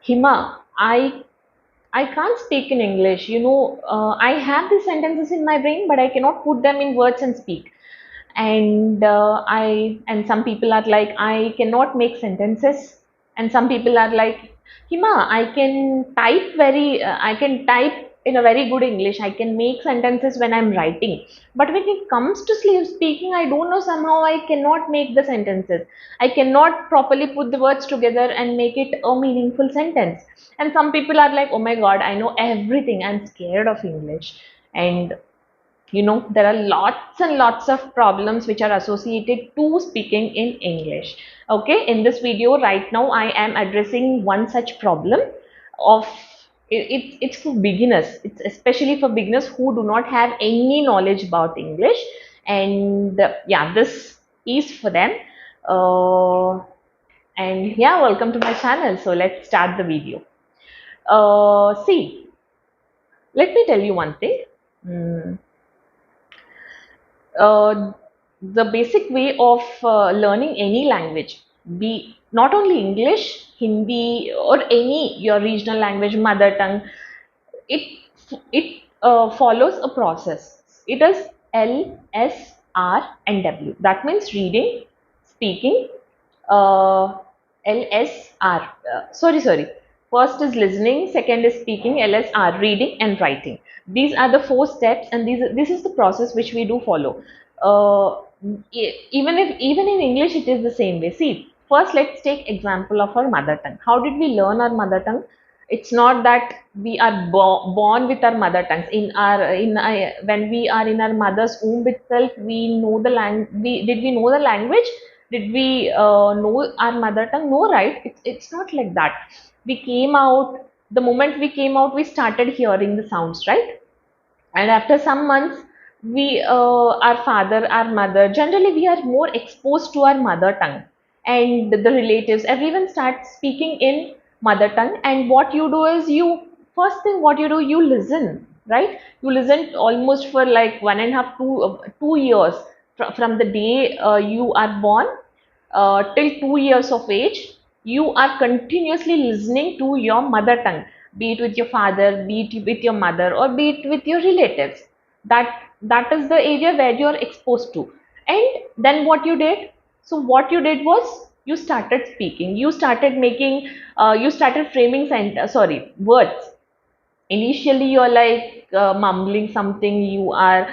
Hima, I can't speak in English. I have these sentences in my brain, but I cannot put them in words and speak. And some people are like, I cannot make sentences, and some people are like, Hima, I can type in a very good English. I can make sentences when I'm writing, but when it comes to speaking, I don't know, somehow I cannot make the sentences. I cannot properly put the words together and make it a meaningful sentence. And some people are like, oh my god, I know everything, I'm scared of English. And there are lots and lots of problems which are associated to speaking in English. Okay, in this video right now I am addressing one such problem of it's for beginners. It's especially for beginners who do not have any knowledge about English. And yeah, this is for them. uh, and yeah, welcome to my channel. So let's start the video. See, let me tell you one thing. Mm, uh, the basic way of learning any language, be not only English, Hindi, or any your regional language, mother tongue, it follows a process. It is L, S, R, and W. That means reading, speaking, LSR. Sorry. First is listening, second is speaking, LSR, reading and writing. These are the four steps, and this is the process which we do follow. Even in English, it is the same way. See, first let's take example of our mother tongue. How did we learn our mother tongue? It's not that we are born with our mother tongues. When we are in our mother's womb itself, we know the did we know the language? Did we know our mother tongue? No, right? It's not like that. We came out, the moment we came out, we started hearing the sounds, right? And after some months, our father, our mother, generally we are more exposed to our mother tongue, and the relatives, everyone starts speaking in mother tongue. And what you do is, first thing what you do, you listen, right? You listen almost for like 1.5 2 years, from the day you are born till 2 years of age. You are continuously listening to your mother tongue, be it with your father, be it with your mother, or be it with your relatives. That is the area where you are exposed to. And then what you did? So what you did was, you started speaking. You started framing words. Initially you're like mumbling something. You are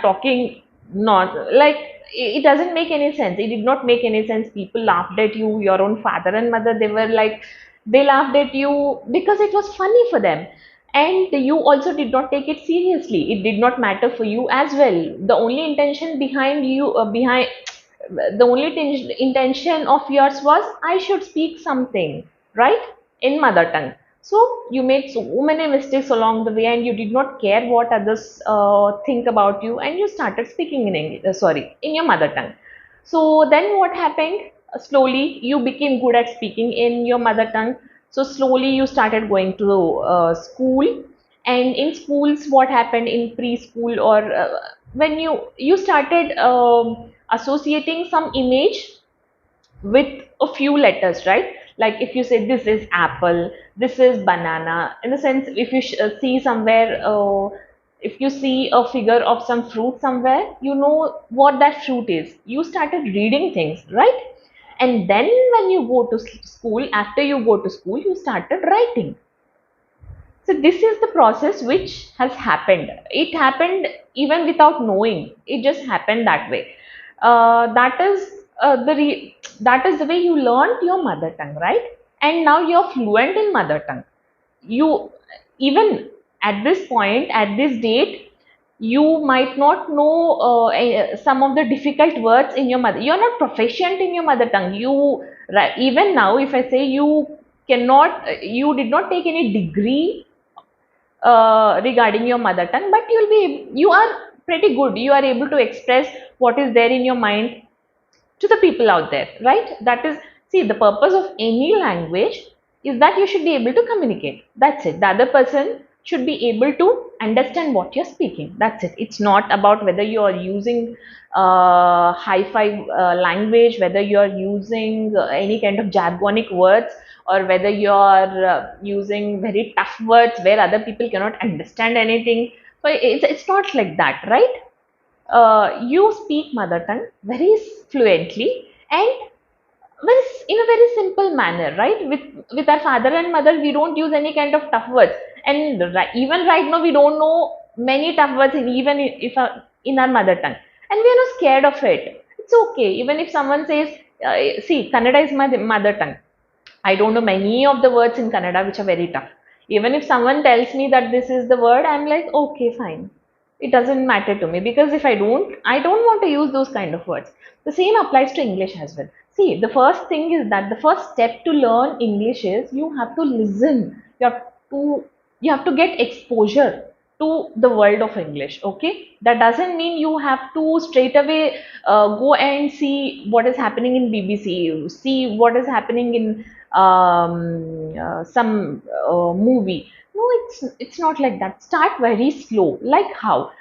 talking, not like, it doesn't make any sense. It did not make any sense. People laughed at you. Your own father and mother, they were like, they laughed at you because it was funny for them. And you also did not take it seriously. It did not matter for you as well. The only intention behind the only intention of yours was, I should speak something, right, in mother tongue. So you made so many mistakes along the way, and you did not care what others think about you, and you started speaking in English, in your mother tongue. So then what happened? Slowly you became good at speaking in your mother tongue. So slowly you started going to school. And in schools, what happened in preschool, or when you started associating some image with a few letters, right? Like if you say this is apple, this is banana, in the sense, if you see somewhere, if you see a figure of some fruit somewhere, you know what that fruit is. You started reading things, right? And then when you go to school, after you go to school, you started writing. So this is the process which has happened. It happened even without knowing. It just happened that way. That is that is the way you learned your mother tongue, right? And now you're fluent in mother tongue. You, even at this point, at this date, you might not know some of the difficult words in your mother. You're not proficient in your mother tongue. Even now, if I say you did not take any degree regarding your mother tongue, but you are pretty good. You are able to express what is there in your mind to the people out there, right? That is, see, the purpose of any language is that you should be able to communicate. That's it. The other person should be able to understand what you're speaking. That's it. It's not about whether you are using hi-fi language, whether you are using any kind of jargonic words, or whether you are using very tough words where other people cannot understand anything. So it's not like that, right? You speak mother tongue very fluently and in a very simple manner, right? With our father and mother, we don't use any kind of tough words, and even right now, we don't know many tough words, even if in our mother tongue, and we are not scared of it. It's okay, even if someone says, "See, Kannada is my mother tongue." I don't know many of the words in Kannada which are very tough. Even if someone tells me that this is the word, I'm like, okay, fine. It doesn't matter to me because if I don't want to use those kind of words. The same applies to English as well. See, the first thing is that the first step to learn English is you have to listen. To you have to get exposure to the world of English. Okay, that doesn't mean you have to straight away go and see what is happening in BBC, see what is happening in some movie. No, it's not like that. Start very slow. Like how?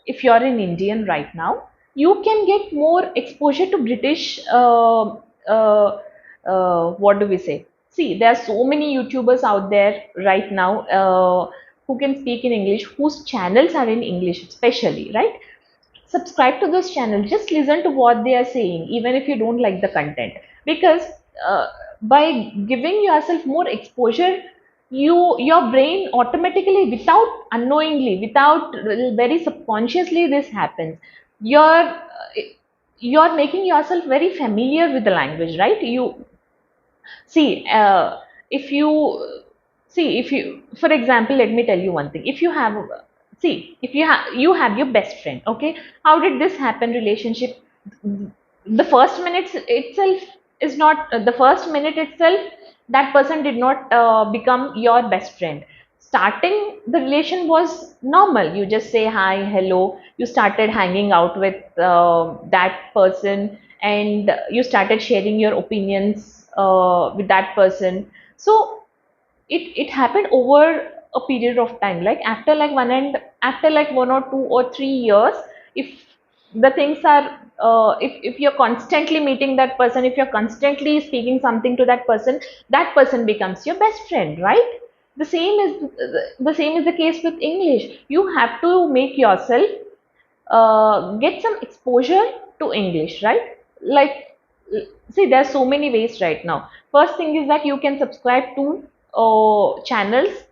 If you're an Indian right now, you can get more exposure to British. What do we say? See, there are so many YouTubers out there right now who can speak in English, whose channels are in English, especially, right? Subscribe to those channels, just listen to what they are saying even if you don't like the content, because uh, by giving yourself more exposure, your brain automatically, without unknowingly, without very subconsciously, this happens. You're you're making yourself very familiar with the language, right? See, if you if you, for example, let me tell you one thing. If you have, see, if you have your best friend, okay? How did this happen? Relationship, the first minute itself is not the first minute itself. That person did not become your best friend. Starting the relation was normal. You just say hi, hello. You started hanging out with that person, and you started sharing your opinions with that person. So it happened over a period of time, like after like 1 or 2 or 3 years, if the things are if you're constantly meeting that person, if you're constantly speaking something to that person becomes your best friend, right? The same is the case with English. You have to make yourself get some exposure to English, right? Like, see, there are so many ways right now. First thing is that you can subscribe to channels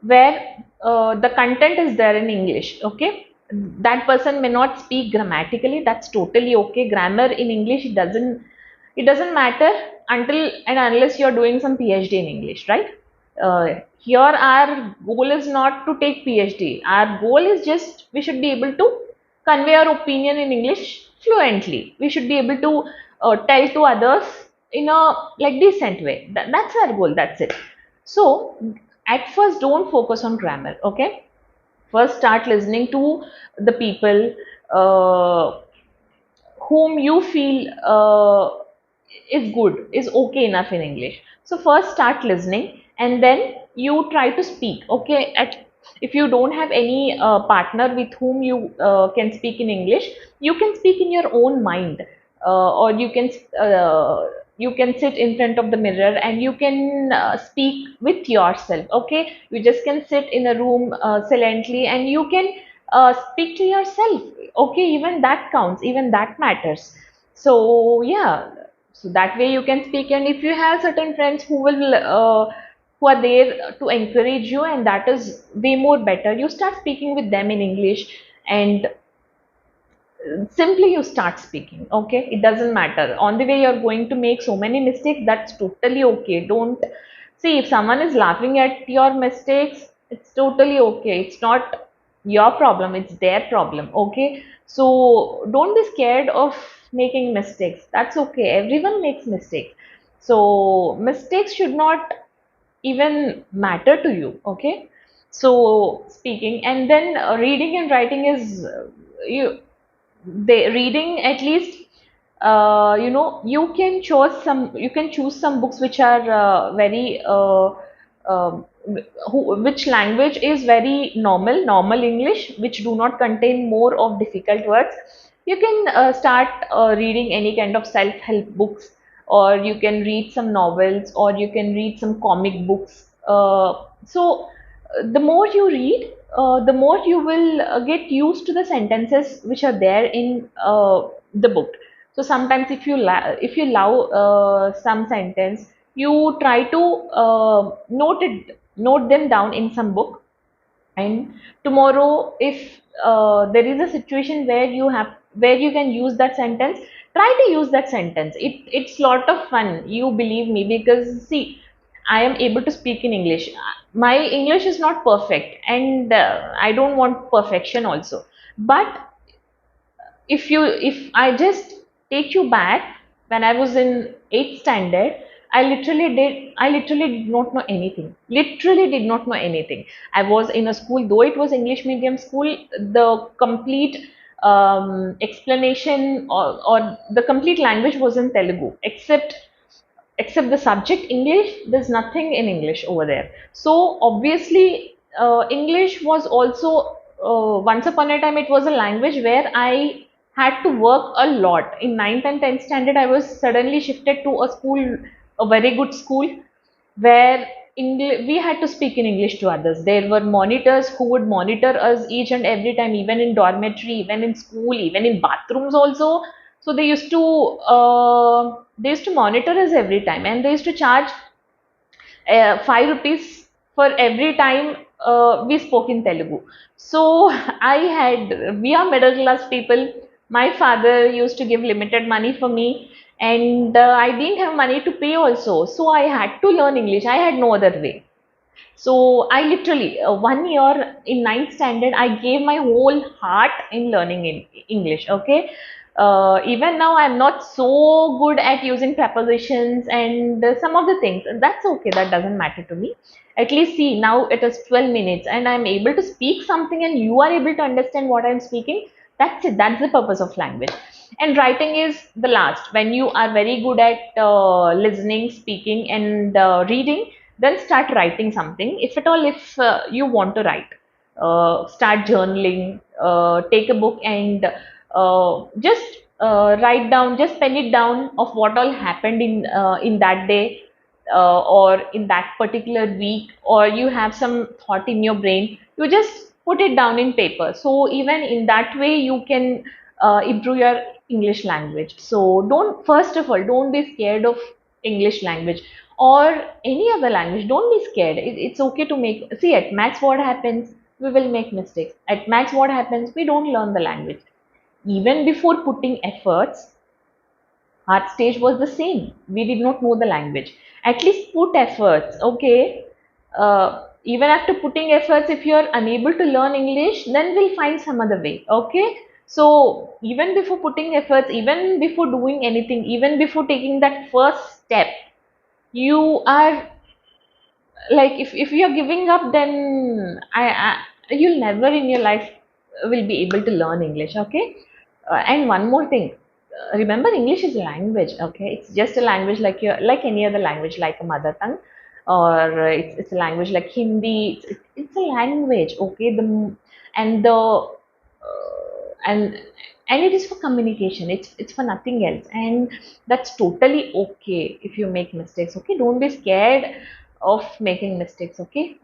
where the content is there in English. Okay, that person may not speak grammatically. That's totally okay. Grammar in English, it doesn't matter until and unless you're doing some PhD in English, right? Here, our goal is not to take PhD. Our goal is just we should be able to convey our opinion in English fluently. We should be able to tell to others in a like decent way. That's our goal. That's it. So, at first, don't focus on grammar. Okay, first start listening to the people whom you feel is good, is okay enough in English. So first start listening and then you try to speak. Okay, if you don't have any partner with whom you can speak in English, you can speak in your own mind, or you can sit in front of the mirror and you can speak with yourself. Okay, you just can sit in a room silently and you can speak to yourself. Okay, even that counts, even that matters. So yeah, so that way you can speak, and if you have certain friends who are there to encourage you, and that is way more better, you start speaking with them in English, and simply you start speaking. Okay, it doesn't matter on the way you're going to make so many mistakes. That's totally okay. Don't see, if someone is laughing at your mistakes, it's totally okay. It's not your problem, it's their problem. Okay, so don't be scared of making mistakes. That's okay, everyone makes mistakes. So mistakes should not even matter to you. Okay, so speaking and then reading and writing is you they reading at least, you can choose some books which are very which language is very normal English, which do not contain more of difficult words. You can start reading any kind of self-help books, or you can read some novels, or you can read some comic books. The more you read, the more you will get used to the sentences which are there in the book. So sometimes if you love some sentence, you try to note them down in some book, and tomorrow if there is a situation where you can use that sentence, try to use that sentence. It's lot of fun, you believe me, because see, I am able to speak in English. My English is not perfect, and I don't want perfection also. But if I just take you back, when I was in 8th standard, I literally did not know anything. Literally did not know anything. I was in a school, though it was English medium school, the complete explanation, or the complete language was in Telugu, except the subject English. There's nothing in English over there. So obviously English was also, once upon a time, it was a language where I had to work a lot. In 9th and 10th standard, I was suddenly shifted to a school, a very good school, where we had to speak in English to others. There were monitors who would monitor us each and every time, even in dormitory, even in school, even in bathrooms also. So they used to monitor us every time, and they used to charge 5 rupees for every time we spoke in Telugu. So we are middle class people. My father used to give limited money for me, and I didn't have money to pay also. So I had to learn English. I had no other way. So I literally, 1 year in 9th standard, I gave my whole heart in learning in English. Okay. Even now, I'm not so good at using prepositions and some of the things. And that's okay. That doesn't matter to me. At least see, now it is 12 minutes and I'm able to speak something and you are able to understand what I'm speaking. That's it. That's the purpose of language. And writing is the last. When you are very good at listening, speaking, and reading, then start writing something. If at all, if you want to write, start journaling, take a book and just write down, just pen it down of what all happened in that day, or in that particular week, or you have some thought in your brain, you just put it down in paper. So even in that way, you can improve your English language. So don't, first of all, don't be scared of English language or any other language. Don't be scared. It's okay to make, see, at max what happens, we will make mistakes. At max what happens, we don't learn the language. Even before putting efforts, our stage was the same. We did not know the language. At least put efforts, okay? Even after putting efforts, if you are unable to learn English, then we'll find some other way, okay? So even before putting efforts, even before doing anything, even before taking that first step, you are like, if you're giving up, then you'll never in your life will be able to learn English, okay? And one more thing, remember, English is a language, okay? It's just a language like like any other language, like a mother tongue, or it's a language like Hindi. It's a language, okay? And and it is for communication. It's for nothing else, and that's totally okay if you make mistakes, okay? Don't be scared of making mistakes, okay?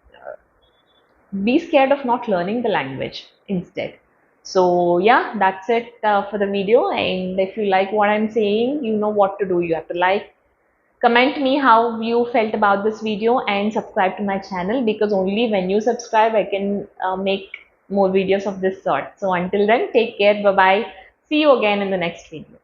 Be scared of not learning the language instead. So yeah, that's it for the video. And if you like what I'm saying, you know what to do. You have to like, comment me how you felt about this video, and subscribe to my channel, because only when you subscribe I can make more videos of this sort. So until then, take care. Bye bye. See you again in the next video.